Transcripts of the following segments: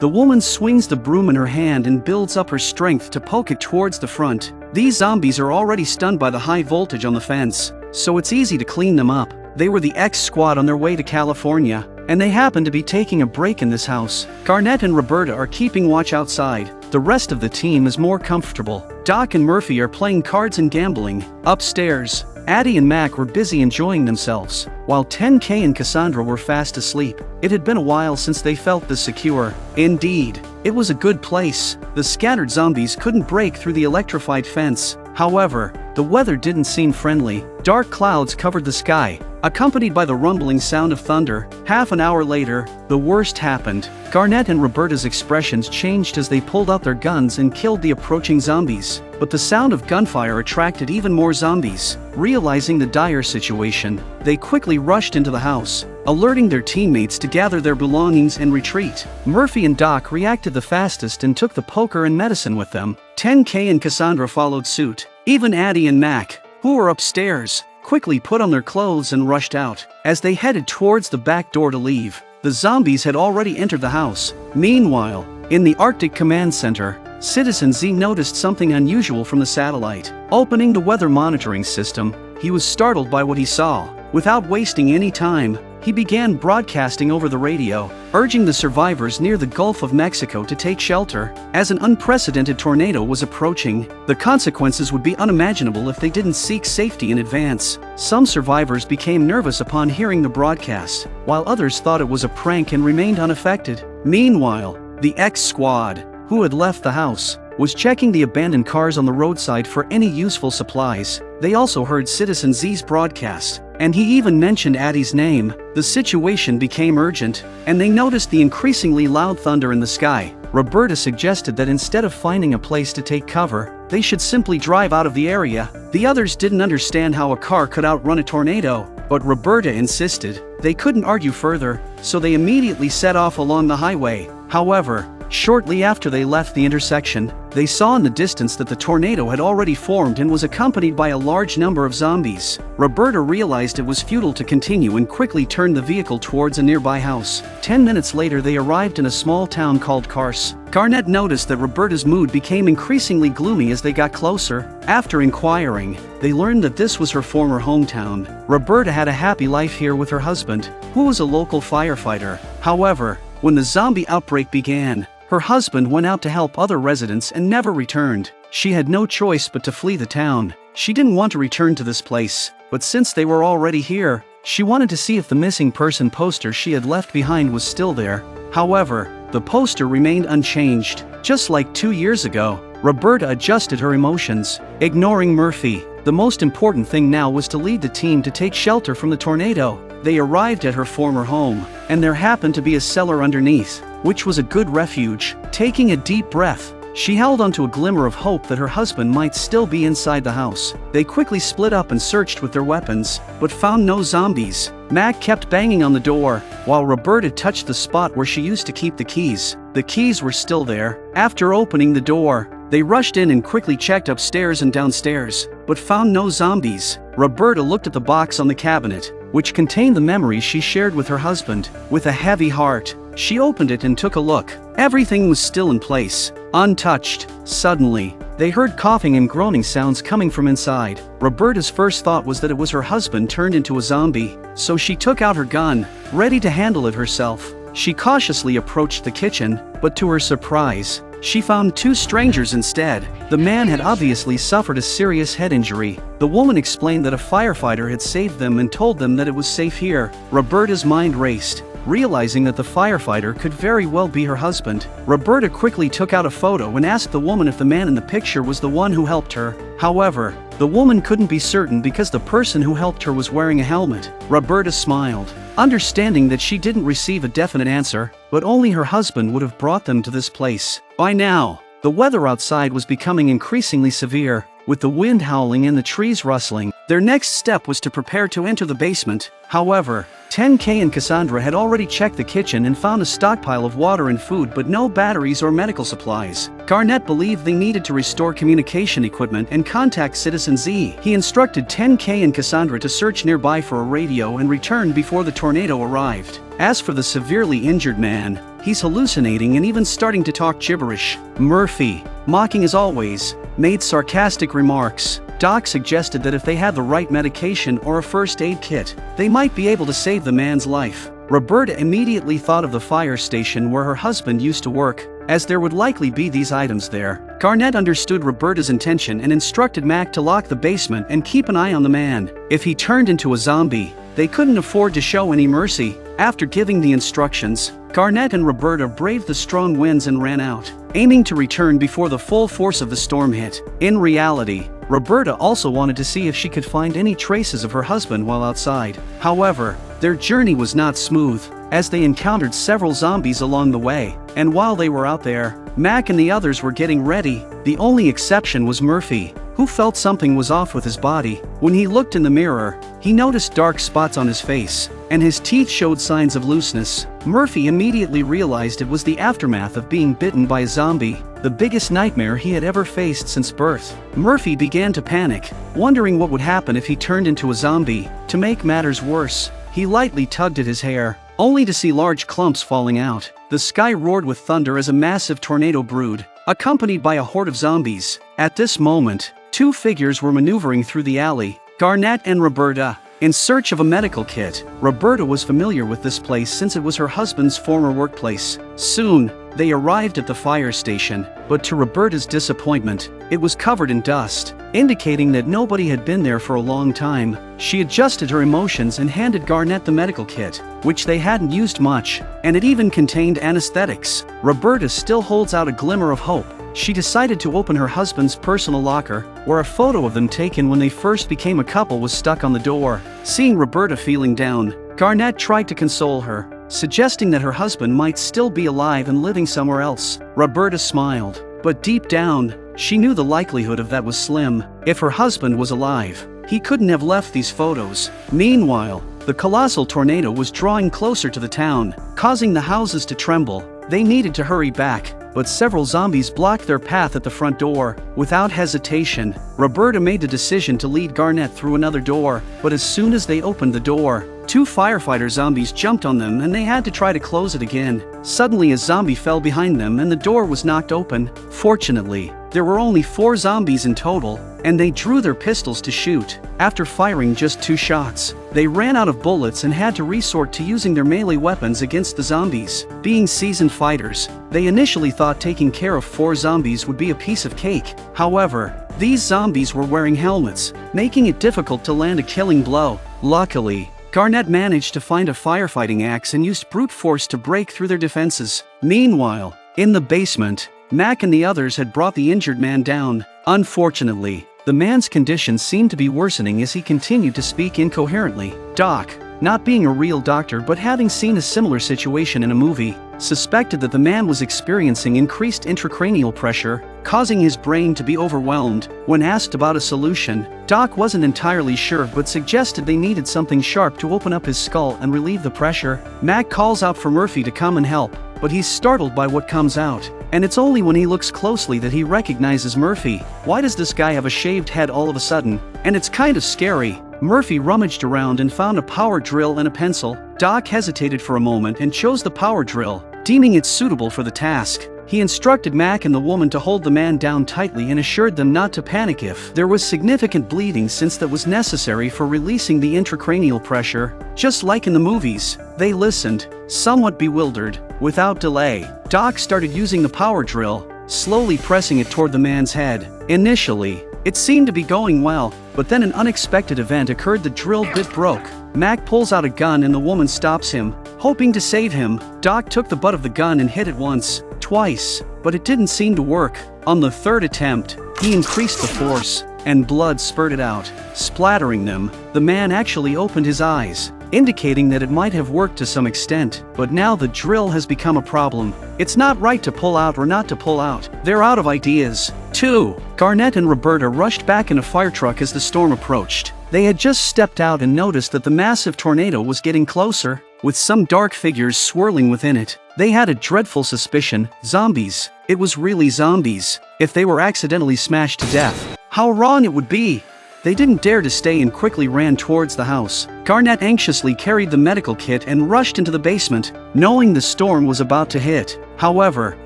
The woman swings the broom in her hand and builds up her strength to poke it towards the front. These zombies are already stunned by the high voltage on the fence, so it's easy to clean them up. They were the X squad on their way to California, and they happen to be taking a break in this house. Garnett and Roberta are keeping watch outside. The rest of the team is more comfortable. Doc and Murphy are playing cards and gambling. Upstairs, Addie and Mac were busy enjoying themselves, while 10K and Cassandra were fast asleep. It had been a while since they felt this secure. Indeed, it was a good place. The scattered zombies couldn't break through the electrified fence. However, the weather didn't seem friendly. Dark clouds covered the sky, accompanied by the rumbling sound of thunder. Half an hour later, the worst happened. Garnett and Roberta's expressions changed as they pulled out their guns and killed the approaching zombies. But the sound of gunfire attracted even more zombies. Realizing the dire situation, they quickly rushed into the house, alerting their teammates to gather their belongings and retreat. Murphy and Doc reacted the fastest and took the poker and medicine with them. 10K and Cassandra followed suit. Even Addie and Mac, who were upstairs, quickly put on their clothes and rushed out. As they headed towards the back door to leave, the zombies had already entered the house. Meanwhile, in the Arctic Command Center, Citizen Z noticed something unusual from the satellite. Opening the weather monitoring system, he was startled by what he saw. Without wasting any time, he began broadcasting over the radio, urging the survivors near the Gulf of Mexico to take shelter, as an unprecedented tornado was approaching. The consequences would be unimaginable if they didn't seek safety in advance. Some survivors became nervous upon hearing the broadcast, while others thought it was a prank and remained unaffected. Meanwhile, the X squad, who had left the house, was checking the abandoned cars on the roadside for any useful supplies. They also heard Citizen Z's broadcast, and he even mentioned Addie's name. The situation became urgent, and they noticed the increasingly loud thunder in the sky. Roberta suggested that instead of finding a place to take cover, they should simply drive out of the area. The others didn't understand how a car could outrun a tornado, but Roberta insisted. They couldn't argue further, so they immediately set off along the highway. However, shortly after they left the intersection, they saw in the distance that the tornado had already formed and was accompanied by a large number of zombies. Roberta realized it was futile to continue and quickly turned the vehicle towards a nearby house. 10 minutes later, they arrived in a small town called Kars. Garnett noticed that Roberta's mood became increasingly gloomy as they got closer. After inquiring, they learned that this was her former hometown. Roberta had a happy life here with her husband, who was a local firefighter. However, when the zombie outbreak began, her husband went out to help other residents and never returned. She had no choice but to flee the town. She didn't want to return to this place, but since they were already here, she wanted to see if the missing person poster she had left behind was still there. However, the poster remained unchanged. Just like 2 years ago, Roberta adjusted her emotions, ignoring Murphy. The most important thing now was to lead the team to take shelter from the tornado. They arrived at her former home, and there happened to be a cellar underneath, which was a good refuge. Taking a deep breath, she held onto a glimmer of hope that her husband might still be inside the house. They quickly split up and searched with their weapons, but found no zombies. Mac kept banging on the door, while Roberta touched the spot where she used to keep the keys. The keys were still there. After opening the door, they rushed in and quickly checked upstairs and downstairs, but found no zombies. Roberta looked at the box on the cabinet, which contained the memories she shared with her husband. With a heavy heart, she opened it and took a look. Everything was still in place, untouched. Suddenly, they heard coughing and groaning sounds coming from inside. Roberta's first thought was that it was her husband turned into a zombie, so she took out her gun, ready to handle it herself. She cautiously approached the kitchen, but to her surprise, she found 2 strangers instead. The man had obviously suffered a serious head injury. The woman explained that a firefighter had saved them and told them that it was safe here. Roberta's mind raced, realizing that the firefighter could very well be her husband. Roberta quickly took out a photo and asked the woman if the man in the picture was the one who helped her. However, the woman couldn't be certain because the person who helped her was wearing a helmet. Roberta smiled, understanding that she didn't receive a definite answer, but only her husband would have brought them to this place. By now, the weather outside was becoming increasingly severe, with the wind howling and the trees rustling. Their next step was to prepare to enter the basement. However, 10K and Cassandra had already checked the kitchen and found a stockpile of water and food but no batteries or medical supplies. Garnett believed they needed to restore communication equipment and contact Citizen Z. He instructed 10K and Cassandra to search nearby for a radio and return before the tornado arrived. As for the severely injured man, he's hallucinating and even starting to talk gibberish. Murphy, mocking as always, made sarcastic remarks. Doc suggested that if they had the right medication or a first aid kit, they might be able to save the man's life. Roberta immediately thought of the fire station where her husband used to work, as there would likely be these items there. Garnett understood Roberta's intention and instructed Mac to lock the basement and keep an eye on the man. If he turned into a zombie, they couldn't afford to show any mercy. After giving the instructions, Garnett and Roberta braved the strong winds and ran out, aiming to return before the full force of the storm hit. In reality, Roberta also wanted to see if she could find any traces of her husband while outside. However, their journey was not smooth, as they encountered several zombies along the way, and while they were out there, Mac and the others were getting ready. The only exception was Murphy, who felt something was off with his body. When he looked in the mirror, he noticed dark spots on his face, and his teeth showed signs of looseness. Murphy immediately realized it was the aftermath of being bitten by a zombie, the biggest nightmare he had ever faced since birth. Murphy began to panic, wondering what would happen if he turned into a zombie. To make matters worse, he lightly tugged at his hair, only to see large clumps falling out. The sky roared with thunder as a massive tornado brewed, accompanied by a horde of zombies. At this moment, two figures were maneuvering through the alley, Garnett and Roberta, in search of a medical kit. Roberta was familiar with this place since it was her husband's former workplace. Soon, they arrived at the fire station, but to Roberta's disappointment, it was covered in dust, indicating that nobody had been there for a long time. She adjusted her emotions and handed Garnett the medical kit, which they hadn't used much, and it even contained anesthetics. Roberta still holds out a glimmer of hope. She decided to open her husband's personal locker, where a photo of them taken when they first became a couple was stuck on the door. Seeing Roberta feeling down, Garnett tried to console her, suggesting that her husband might still be alive and living somewhere else. Roberta smiled, but deep down, she knew the likelihood of that was slim. If her husband was alive, he couldn't have left these photos. Meanwhile, the colossal tornado was drawing closer to the town, causing the houses to tremble. They needed to hurry back, but several zombies blocked their path at the front door. Without hesitation, Roberta made the decision to lead Garnett through another door, but as soon as they opened the door, two firefighter zombies jumped on them and they had to try to close it again. Suddenly a zombie fell behind them and the door was knocked open. Fortunately, there were only 4 zombies in total, and they drew their pistols to shoot. After firing just 2 shots, they ran out of bullets and had to resort to using their melee weapons against the zombies. Being seasoned fighters, they initially thought taking care of 4 zombies would be a piece of cake. However, these zombies were wearing helmets, making it difficult to land a killing blow. Luckily, Garnett managed to find a firefighting axe and used brute force to break through their defenses. Meanwhile, in the basement, Mac and the others had brought the injured man down. Unfortunately, the man's condition seemed to be worsening as he continued to speak incoherently. Doc, not being a real doctor but having seen a similar situation in a movie, suspected that the man was experiencing increased intracranial pressure, causing his brain to be overwhelmed. When asked about a solution, Doc wasn't entirely sure but suggested they needed something sharp to open up his skull and relieve the pressure. Mac calls out for Murphy to come and help, but he's startled by what comes out, and it's only when he looks closely that he recognizes Murphy. Why does this guy have a shaved head all of a sudden? And it's kind of scary. Murphy rummaged around and found a power drill and a pencil. Doc hesitated for a moment and chose the power drill, deeming it suitable for the task. He instructed Mac and the woman to hold the man down tightly and assured them not to panic if there was significant bleeding, since that was necessary for releasing the intracranial pressure. Just like in the movies, they listened, somewhat bewildered. Without delay, Doc started using the power drill, slowly pressing it toward the man's head. Initially, it seemed to be going well, but then an unexpected event occurred. The drill bit broke. Mac pulls out a gun and the woman stops him, hoping to save him. Doc took the butt of the gun and hit it once, twice, but it didn't seem to work. On the third attempt, he increased the force, and blood spurted out, splattering them. The man actually opened his eyes, indicating that it might have worked to some extent, but now the drill has become a problem. It's not right to pull out or not to pull out. They're out of ideas. 2. Garnett and Roberta rushed back in a fire truck as the storm approached. They had just stepped out and noticed that the massive tornado was getting closer, with some dark figures swirling within it. They had a dreadful suspicion: zombies. It was really zombies. If they were accidentally smashed to death, how wrong it would be! They didn't dare to stay and quickly ran towards the house. Garnett anxiously carried the medical kit and rushed into the basement, knowing the storm was about to hit. However,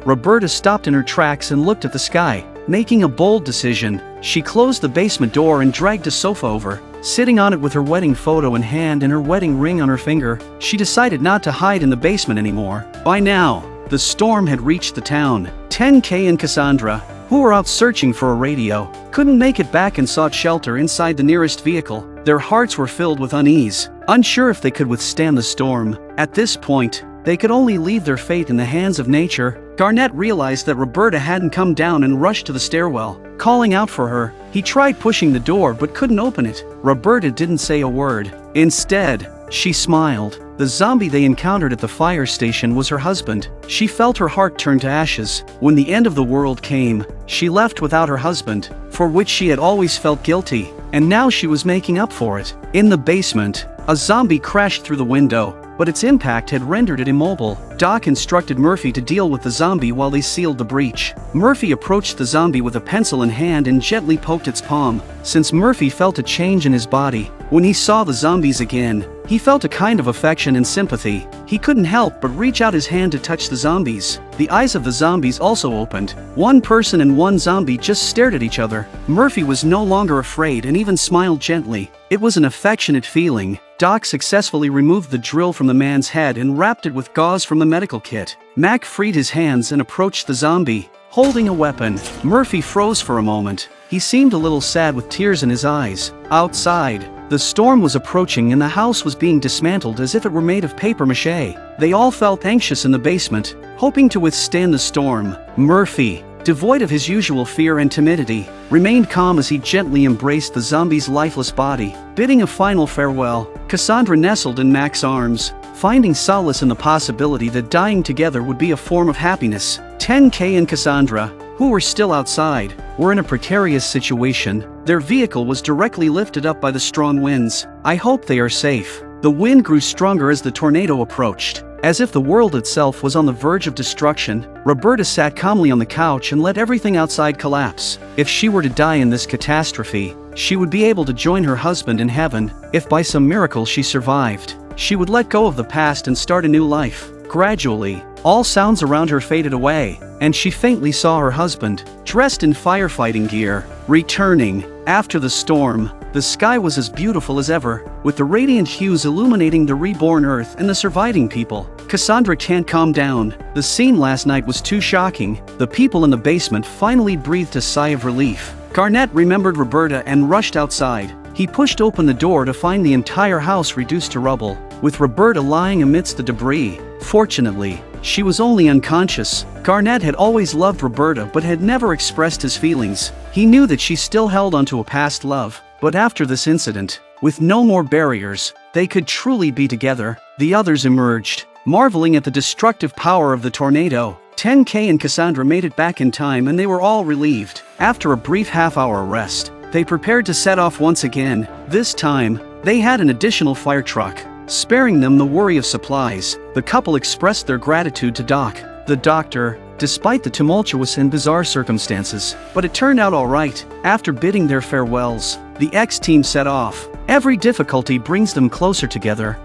Roberta stopped in her tracks and looked at the sky. Making a bold decision, she closed the basement door and dragged a sofa over. Sitting on it with her wedding photo in hand and her wedding ring on her finger, she decided not to hide in the basement anymore. By now, the storm had reached the town. 10K and Cassandra, who were out searching for a radio, couldn't make it back and sought shelter inside the nearest vehicle. Their hearts were filled with unease, unsure if they could withstand the storm. At this point, they could only leave their fate in the hands of nature. Garnett realized that Roberta hadn't come down and rushed to the stairwell, calling out for her. He tried pushing the door but couldn't open it. Roberta didn't say a word. Instead, she smiled. The zombie they encountered at the fire station was her husband. She felt her heart turn to ashes. When the end of the world came, she left without her husband, for which she had always felt guilty, and now she was making up for it. In the basement, a zombie crashed through the window, but its impact had rendered it immobile. Doc instructed Murphy to deal with the zombie while they sealed the breach. Murphy approached the zombie with a pencil in hand and gently poked its palm. Since Murphy felt a change in his body, when he saw the zombies again, he felt a kind of affection and sympathy. He couldn't help but reach out his hand to touch the zombies. The eyes of the zombies also opened. One person and one zombie just stared at each other. Murphy was no longer afraid and even smiled gently. It was an affectionate feeling. Doc successfully removed the drill from the man's head and wrapped it with gauze from the medical kit. Mac freed his hands and approached the zombie, holding a weapon. Murphy froze for a moment. He seemed a little sad with tears in his eyes. Outside, the storm was approaching and the house was being dismantled as if it were made of papier-mâché. They all felt anxious in the basement, hoping to withstand the storm. Murphy, devoid of his usual fear and timidity, remained calm as he gently embraced the zombie's lifeless body. Bidding a final farewell, Cassandra nestled in Mac's arms, finding solace in the possibility that dying together would be a form of happiness. 10K and Cassandra, who were still outside, were in a precarious situation. Their vehicle was directly lifted up by the strong winds. "I hope they are safe." The wind grew stronger as the tornado approached. As if the world itself was on the verge of destruction, Roberta sat calmly on the couch and let everything outside collapse. If she were to die in this catastrophe, she would be able to join her husband in heaven. If by some miracle she survived, she would let go of the past and start a new life. Gradually, all sounds around her faded away, and she faintly saw her husband, dressed in firefighting gear, returning. After the storm, the sky was as beautiful as ever, with the radiant hues illuminating the reborn earth and the surviving people. Cassandra can't calm down. The scene last night was too shocking. The people in the basement finally breathed a sigh of relief. Garnett remembered Roberta and rushed outside. He pushed open the door to find the entire house reduced to rubble, with Roberta lying amidst the debris. Fortunately, she was only unconscious. Garnett had always loved Roberta but had never expressed his feelings. He knew that she still held onto a past love. But after this incident, with no more barriers, they could truly be together. The others emerged, marveling at the destructive power of the tornado. 10K and Cassandra made it back in time and they were all relieved. After a brief half-hour rest, they prepared to set off once again. This time, they had an additional fire truck, sparing them the worry of supplies. The couple expressed their gratitude to Doc, the doctor, despite the tumultuous and bizarre circumstances. But it turned out all right. After bidding their farewells, the X-team set off. Every difficulty brings them closer together.